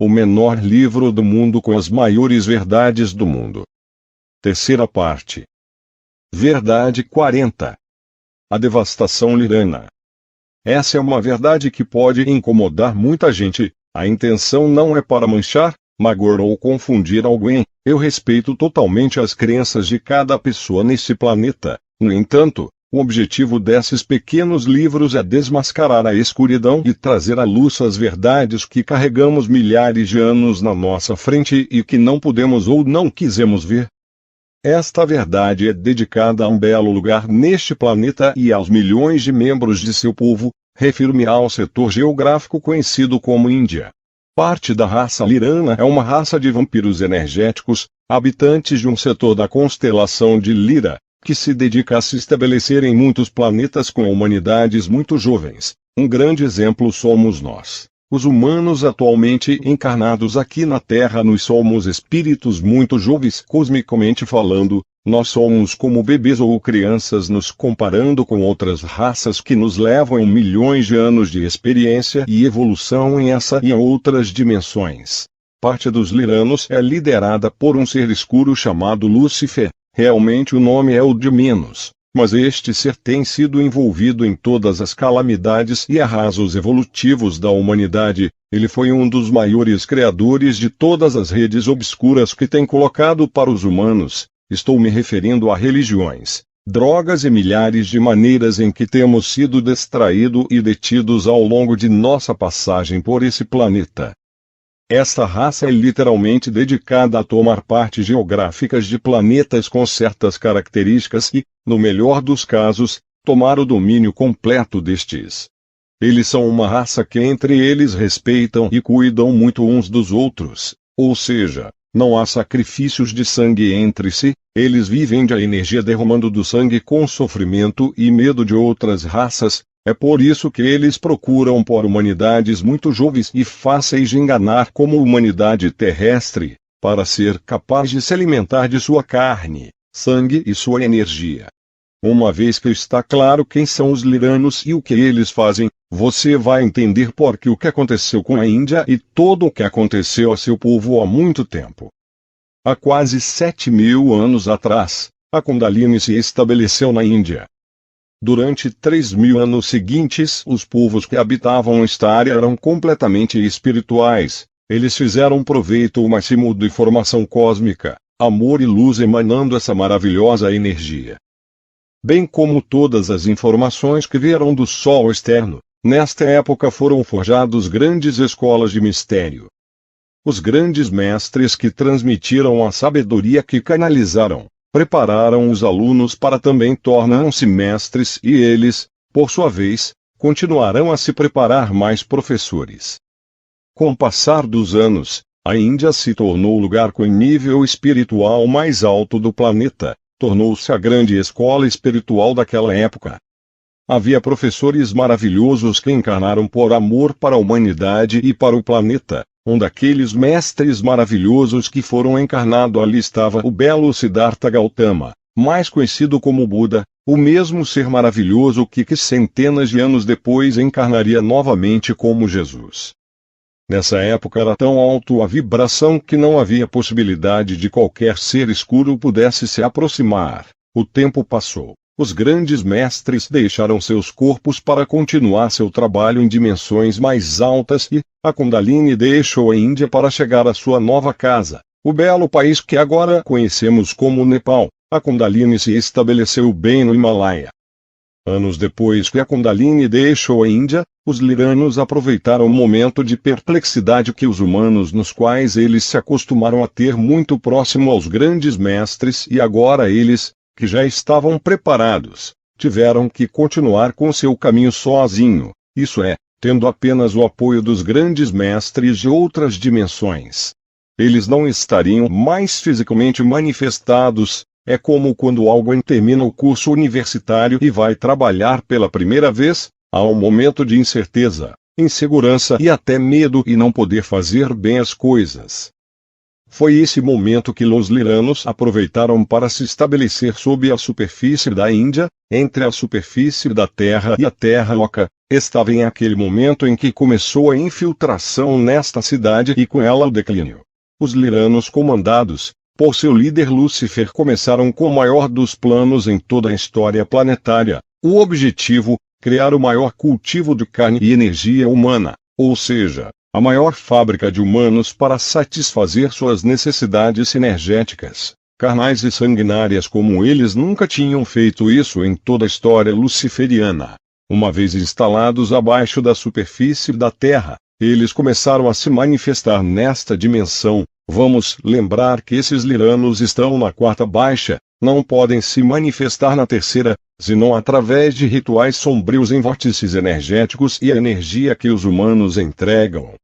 o menor livro do mundo com as maiores verdades do mundo. Terceira parte. Verdade 40. A devastação lirana. Essa é uma verdade que pode incomodar muita gente. A intenção não é para manchar, magoar ou confundir alguém. Eu respeito totalmente as crenças de cada pessoa nesse planeta. No entanto, o objetivo desses pequenos livros é desmascarar a escuridão e trazer à luz as verdades que carregamos milhares de anos na nossa frente e que não podemos ou não quisemos ver. Esta verdade é dedicada a um belo lugar neste planeta e aos milhões de membros de seu povo. Refiro-me ao setor geográfico conhecido como Índia. Parte da raça lirana é uma raça de vampiros energéticos, habitantes de um setor da constelação de Lira, que se dedica a se estabelecer em muitos planetas com humanidades muito jovens. Um grande exemplo somos nós. Os humanos atualmente encarnados aqui na Terra, nós somos espíritos muito jovens, cosmicamente falando. Nós somos como bebês ou crianças nos comparando com outras raças que nos levam em milhões de anos de experiência e evolução em essa e outras dimensões. Parte dos liranos é liderada por um ser escuro chamado Lúcifer. Realmente o nome é o de menos, mas este ser tem sido envolvido em todas as calamidades e arrasos evolutivos da humanidade. Ele foi um dos maiores criadores de todas as redes obscuras que tem colocado para os humanos. Estou me referindo a religiões, drogas e milhares de maneiras em que temos sido distraídos e detidos ao longo de nossa passagem por esse planeta. Esta raça é literalmente dedicada a tomar partes geográficas de planetas com certas características e, no melhor dos casos, tomar o domínio completo destes. Eles são uma raça que entre eles respeitam e cuidam muito uns dos outros, ou seja, não há sacrifícios de sangue entre si. Eles vivem de a energia derramando do sangue com sofrimento e medo de outras raças. É por isso que eles procuram por humanidades muito jovens e fáceis de enganar como humanidade terrestre, para ser capaz de se alimentar de sua carne, sangue e sua energia. Uma vez que está claro quem são os liranos e o que eles fazem, você vai entender por que o que aconteceu com a Índia e todo o que aconteceu a seu povo há muito tempo. Há quase 7.000 anos atrás, a Kundalini se estabeleceu na Índia. Durante 3.000 anos seguintes, os povos que habitavam esta área eram completamente espirituais. Eles fizeram proveito ao máximo de informação cósmica, amor e luz emanando essa maravilhosa energia. Bem como todas as informações que vieram do Sol externo, nesta época foram forjadas grandes escolas de mistério. Os grandes mestres que transmitiram a sabedoria que canalizaram, prepararam os alunos para também tornarem-se mestres e eles, por sua vez, continuarão a se preparar mais professores. Com o passar dos anos, a Índia se tornou o lugar com nível espiritual mais alto do planeta, tornou-se a grande escola espiritual daquela época. Havia professores maravilhosos que encarnaram por amor para a humanidade e para o planeta. Um daqueles mestres maravilhosos que foram encarnados ali estava o belo Siddhartha Gautama, mais conhecido como Buda, o mesmo ser maravilhoso que centenas de anos depois encarnaria novamente como Jesus. Nessa época era tão alto a vibração que não havia possibilidade de qualquer ser escuro pudesse se aproximar. O tempo passou. Os grandes mestres deixaram seus corpos para continuar seu trabalho em dimensões mais altas e a Kundalini deixou a Índia para chegar à sua nova casa, o belo país que agora conhecemos como Nepal. A Kundalini se estabeleceu bem no Himalaia. Anos depois que a Kundalini deixou a Índia, os liranos aproveitaram o momento de perplexidade que os humanos nos quais eles se acostumaram a ter muito próximo aos grandes mestres e agora eles, que já estavam preparados, tiveram que continuar com seu caminho sozinho, isso é, tendo apenas o apoio dos grandes mestres de outras dimensões. Eles não estariam mais fisicamente manifestados. É como quando alguém termina o curso universitário e vai trabalhar pela primeira vez, há um momento de incerteza, insegurança e até medo e não poder fazer bem as coisas. Foi esse momento que os liranos aproveitaram para se estabelecer sob a superfície da Índia, entre a superfície da Terra e a Terra oca, estava em aquele momento em que começou a infiltração nesta cidade e com ela o declínio. Os Liranos, comandados por seu líder Lúcifer, começaram com o maior dos planos em toda a história planetária. O objetivo: criar o maior cultivo de carne e energia humana, ou seja, a maior fábrica de humanos para satisfazer suas necessidades energéticas, carnais e sanguinárias como eles nunca tinham feito isso em toda a história luciferiana. Uma vez instalados abaixo da superfície da Terra, eles começaram a se manifestar nesta dimensão. Vamos lembrar que esses Liranos estão na quarta baixa, não podem se manifestar na terceira, senão através de rituais sombrios em vórtices energéticos e a energia que os humanos entregam.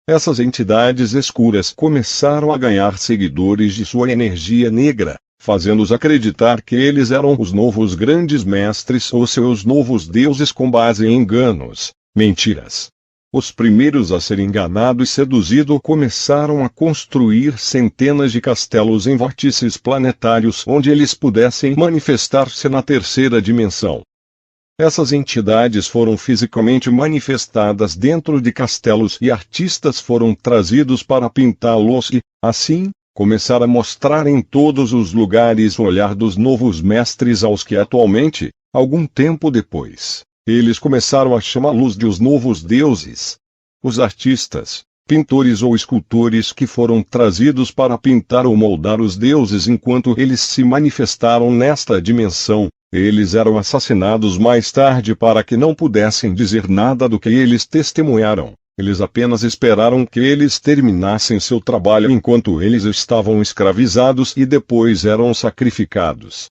Essas entidades escuras começaram a ganhar seguidores de sua energia negra, fazendo-os acreditar que eles eram os novos grandes mestres ou seus novos deuses com base em enganos, mentiras. Os primeiros a ser enganados e seduzidos começaram a construir centenas de castelos em vórtices planetários onde eles pudessem manifestar-se na terceira dimensão. Essas entidades foram fisicamente manifestadas dentro de castelos e artistas foram trazidos para pintá-los e, assim, começar a mostrar em todos os lugares o olhar dos novos mestres aos que atualmente, algum tempo depois, eles começaram a chamá-los de os novos deuses. Os artistas, pintores ou escultores que foram trazidos para pintar ou moldar os deuses enquanto eles se manifestaram nesta dimensão, eles eram assassinados mais tarde para que não pudessem dizer nada do que eles testemunharam. Eles apenas esperaram que eles terminassem seu trabalho enquanto eles estavam escravizados e depois eram sacrificados.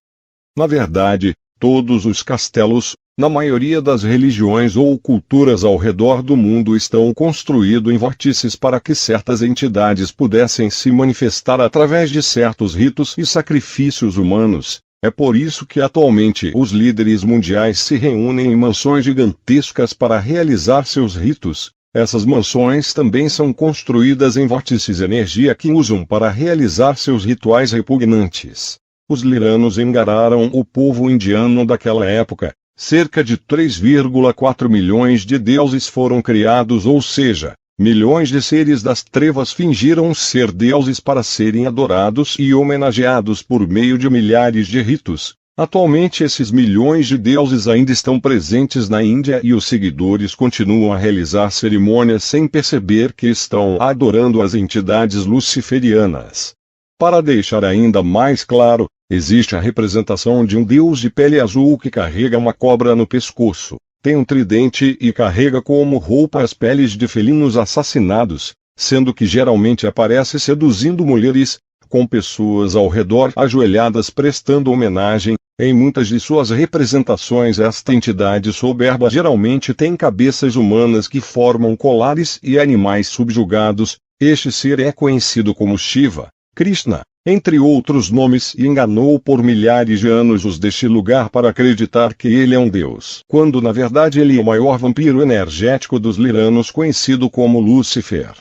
Na verdade, todos os castelos, na maioria das religiões ou culturas ao redor do mundo, estão construídos em vórtices para que certas entidades pudessem se manifestar através de certos ritos e sacrifícios humanos. É por isso que atualmente os líderes mundiais se reúnem em mansões gigantescas para realizar seus ritos. Essas mansões também são construídas em vórtices de energia que usam para realizar seus rituais repugnantes. Os Liranos enganaram o povo indiano daquela época. Cerca de 3,4 milhões de deuses foram criados, ou seja, milhões de seres das trevas fingiram ser deuses para serem adorados e homenageados por meio de milhares de ritos. Atualmente esses milhões de deuses ainda estão presentes na Índia e os seguidores continuam a realizar cerimônias sem perceber que estão adorando as entidades luciferianas. Para deixar ainda mais claro, existe a representação de um deus de pele azul que carrega uma cobra no pescoço, tem um tridente e carrega como roupa as peles de felinos assassinados, sendo que geralmente aparece seduzindo mulheres, com pessoas ao redor ajoelhadas prestando homenagem. Em muitas de suas representações esta entidade soberba geralmente tem cabeças humanas que formam colares e animais subjugados. Este ser é conhecido como Shiva, Krishna, entre outros nomes, e enganou por milhares de anos os deste lugar para acreditar que ele é um deus, quando na verdade ele é o maior vampiro energético dos Liranos, conhecido como Lúcifer.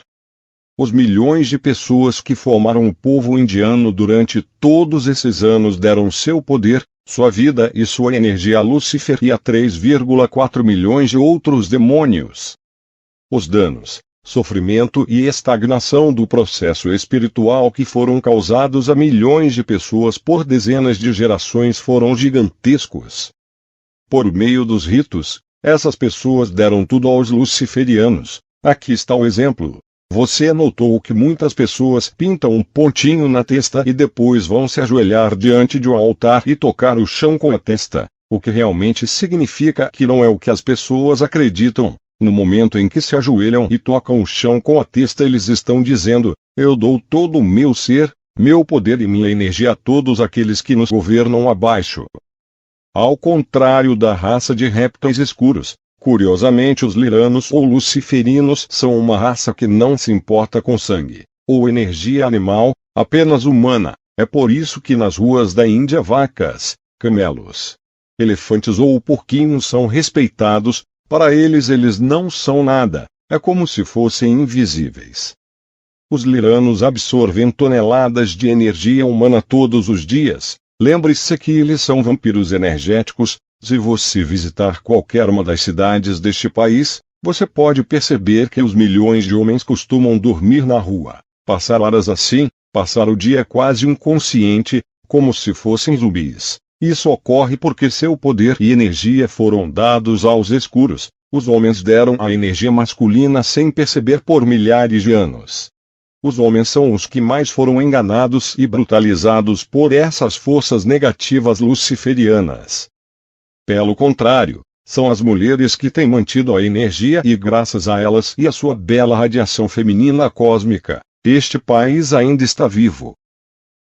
Os milhões de pessoas que formaram o povo indiano durante todos esses anos deram seu poder, sua vida e sua energia a Lúcifer e a 3,4 milhões de outros demônios. Os danos, sofrimento e estagnação do processo espiritual que foram causados a milhões de pessoas por dezenas de gerações foram gigantescos. Por meio dos ritos, essas pessoas deram tudo aos luciferianos. Aqui está o exemplo. Você notou que muitas pessoas pintam um pontinho na testa e depois vão se ajoelhar diante de um altar e tocar o chão com a testa, o que realmente significa que não é o que as pessoas acreditam. No momento em que se ajoelham e tocam o chão com a testa, eles estão dizendo: eu dou todo o meu ser, meu poder e minha energia a todos aqueles que nos governam abaixo. Ao contrário da raça de répteis escuros, curiosamente os Liranos ou luciferinos são uma raça que não se importa com sangue ou energia animal, apenas humana. É por isso que nas ruas da Índia vacas, camelos, elefantes ou porquinhos são respeitados. Para eles não são nada, é como se fossem invisíveis. Os Liranos absorvem toneladas de energia humana todos os dias. Lembre-se que eles são vampiros energéticos, Se você visitar qualquer uma das cidades deste país, você pode perceber que os milhões de homens costumam dormir na rua, passar horas assim, passar o dia quase inconsciente, como se fossem zumbis. Isso ocorre porque seu poder e energia foram dados aos escuros. Os homens deram a energia masculina sem perceber por milhares de anos. Os homens são os que mais foram enganados e brutalizados por essas forças negativas luciferianas. Pelo contrário, são as mulheres que têm mantido a energia e graças a elas e a sua bela radiação feminina cósmica, este país ainda está vivo.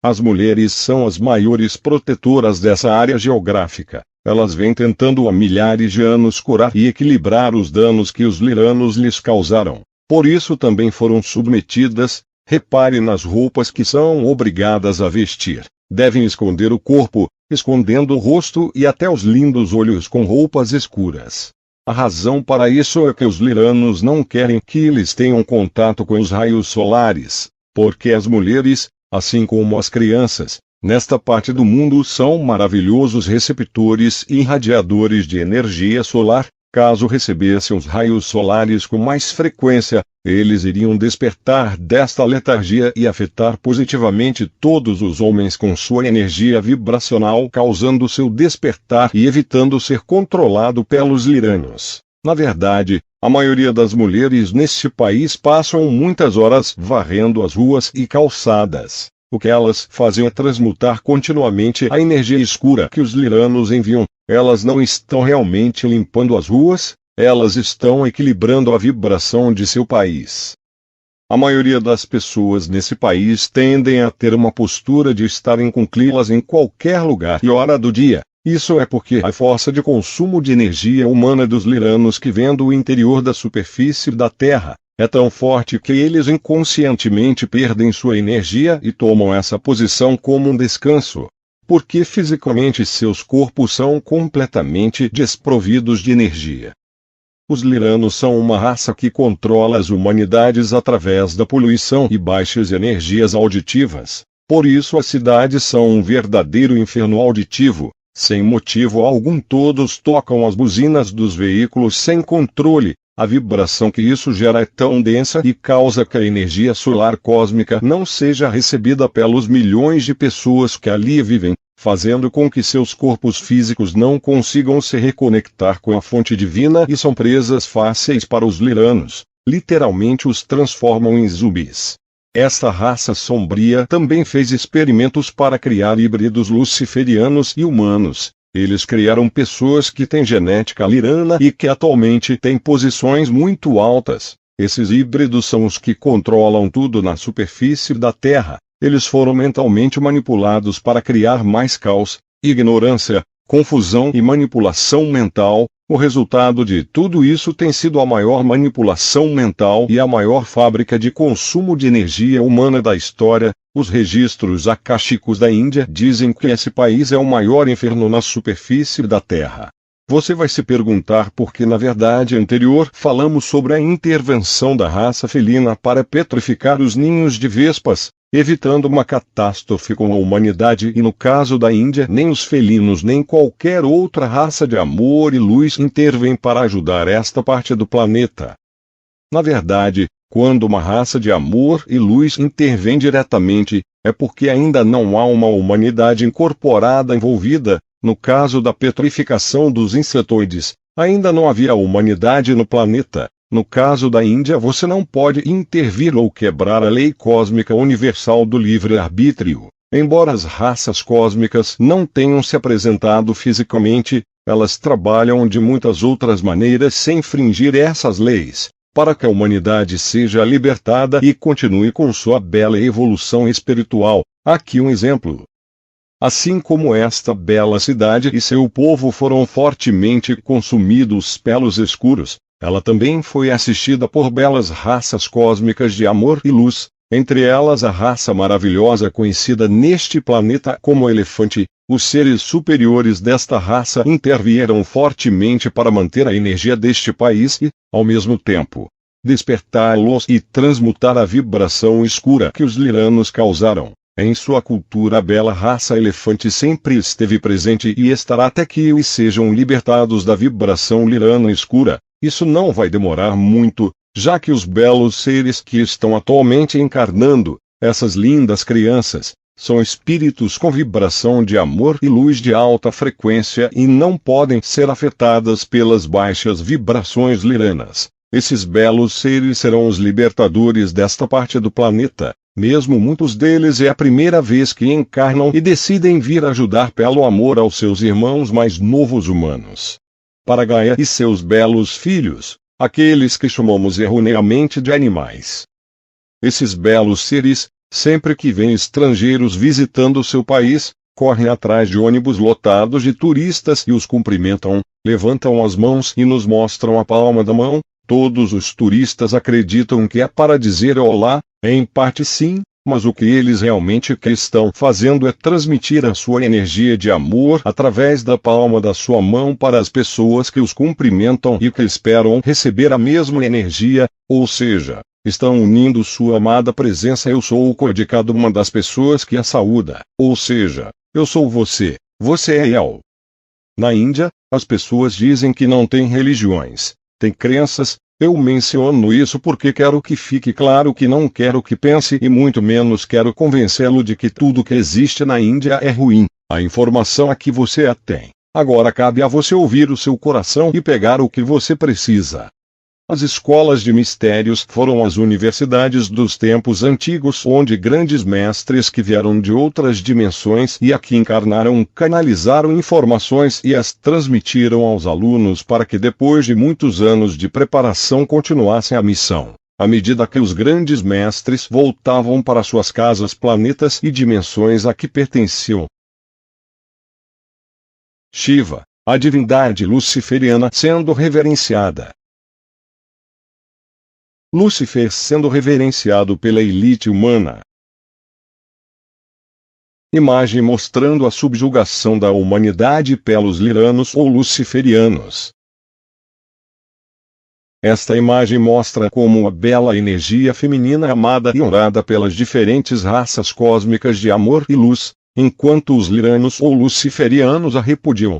As mulheres são as maiores protetoras dessa área geográfica. Elas vêm tentando há milhares de anos curar e equilibrar os danos que os liranos lhes causaram. Por isso também foram submetidas. Repare nas roupas que são obrigadas a vestir. Devem esconder o corpo, escondendo o rosto e até os lindos olhos com roupas escuras. A razão para isso é que os liranos não querem que eles tenham contato com os raios solares, porque as mulheres, assim como as crianças, nesta parte do mundo são maravilhosos receptores e irradiadores de energia solar. Caso recebessem os raios solares com mais frequência, eles iriam despertar desta letargia e afetar positivamente todos os homens com sua energia vibracional, causando seu despertar e evitando ser controlado pelos liranos. Na verdade, a maioria das mulheres neste país passam muitas horas varrendo as ruas e calçadas. O que elas fazem é transmutar continuamente a energia escura que os liranos enviam. Elas não estão realmente limpando as ruas, elas estão equilibrando a vibração de seu país. A maioria das pessoas nesse país tendem a ter uma postura de estarem tranquilas em qualquer lugar e hora do dia. Isso é porque a força de consumo de energia humana dos liranos que vem do interior da superfície da Terra é tão forte que eles inconscientemente perdem sua energia e tomam essa posição como um descanso, porque fisicamente seus corpos são completamente desprovidos de energia. Os liranos são uma raça que controla as humanidades através da poluição e baixas energias auditivas. Por isso as cidades são um verdadeiro inferno auditivo. Sem motivo algum todos tocam as buzinas dos veículos sem controle. A vibração que isso gera é tão densa e causa que a energia solar cósmica não seja recebida pelos milhões de pessoas que ali vivem, fazendo com que seus corpos físicos não consigam se reconectar com a fonte divina e são presas fáceis para os liranos. Literalmente os transformam em zumbis. Esta raça sombria também fez experimentos para criar híbridos luciferianos e humanos. Eles criaram pessoas que têm genética lirana e que atualmente têm posições muito altas. Esses híbridos são os que controlam tudo na superfície da Terra. Eles foram mentalmente manipulados para criar mais caos, ignorância, confusão e manipulação mental. O resultado de tudo isso tem sido a maior manipulação mental e a maior fábrica de consumo de energia humana da história. Os registros akáshicos da Índia dizem que esse país é o maior inferno na superfície da Terra. Você vai se perguntar por que na verdade anterior falamos sobre a intervenção da raça felina para petrificar os ninhos de vespas, evitando uma catástrofe com a humanidade, e no caso da Índia nem os felinos nem qualquer outra raça de amor e luz intervém para ajudar esta parte do planeta. Na verdade, quando uma raça de amor e luz intervém diretamente, é porque ainda não há uma humanidade incorporada envolvida. No caso da petrificação dos insetoides, ainda não havia humanidade no planeta. No caso da Índia, você não pode intervir ou quebrar a lei cósmica universal do livre-arbítrio. Embora as raças cósmicas não tenham se apresentado fisicamente, elas trabalham de muitas outras maneiras sem infringir essas leis, para que a humanidade seja libertada e continue com sua bela evolução espiritual. Aqui um exemplo. Assim como esta bela cidade e seu povo foram fortemente consumidos pelos escuros, ela também foi assistida por belas raças cósmicas de amor e luz, entre elas a raça maravilhosa conhecida neste planeta como elefante. Os seres superiores desta raça intervieram fortemente para manter a energia deste país e, ao mesmo tempo, despertá-los e transmutar a vibração escura que os liranos causaram. Em sua cultura a bela raça elefante sempre esteve presente e estará até que eles sejam libertados da vibração lirana escura. Isso não vai demorar muito, já que os belos seres que estão atualmente encarnando, essas lindas crianças, são espíritos com vibração de amor e luz de alta frequência e não podem ser afetadas pelas baixas vibrações liranas. Esses belos seres serão os libertadores desta parte do planeta. Mesmo muitos deles é a primeira vez que encarnam e decidem vir ajudar pelo amor aos seus irmãos mais novos humanos. Para Gaia e seus belos filhos, aqueles que chamamos erroneamente de animais. Esses belos seres, sempre que vêm estrangeiros visitando seu país, correm atrás de ônibus lotados de turistas e os cumprimentam, levantam as mãos e nos mostram a palma da mão. Todos os turistas acreditam que é para dizer olá, em parte sim, mas o que eles realmente estão fazendo é transmitir a sua energia de amor através da palma da sua mão para as pessoas que os cumprimentam e que esperam receber a mesma energia, ou seja, estão unindo sua amada presença. Eu sou o cor de cada uma das pessoas que a saúda, ou seja, eu sou você, você é eu. Na Índia, as pessoas dizem que não tem religiões, tem crenças. Eu menciono isso porque quero que fique claro que não quero que pense e muito menos quero convencê-lo de que tudo que existe na Índia é ruim. A informação aqui você a tem. Agora cabe a você ouvir o seu coração e pegar o que você precisa. As escolas de mistérios foram as universidades dos tempos antigos onde grandes mestres que vieram de outras dimensões e aqui encarnaram canalizaram informações e as transmitiram aos alunos para que depois de muitos anos de preparação continuassem a missão. À medida que os grandes mestres voltavam para suas casas, planetas e dimensões a que pertenciam. Shiva, a divindade luciferiana sendo reverenciada. Lúcifer sendo reverenciado pela elite humana. Imagem mostrando a subjugação da humanidade pelos liranos ou luciferianos. Esta imagem mostra como uma bela energia feminina amada e honrada pelas diferentes raças cósmicas de amor e luz, enquanto os liranos ou luciferianos a repudiam.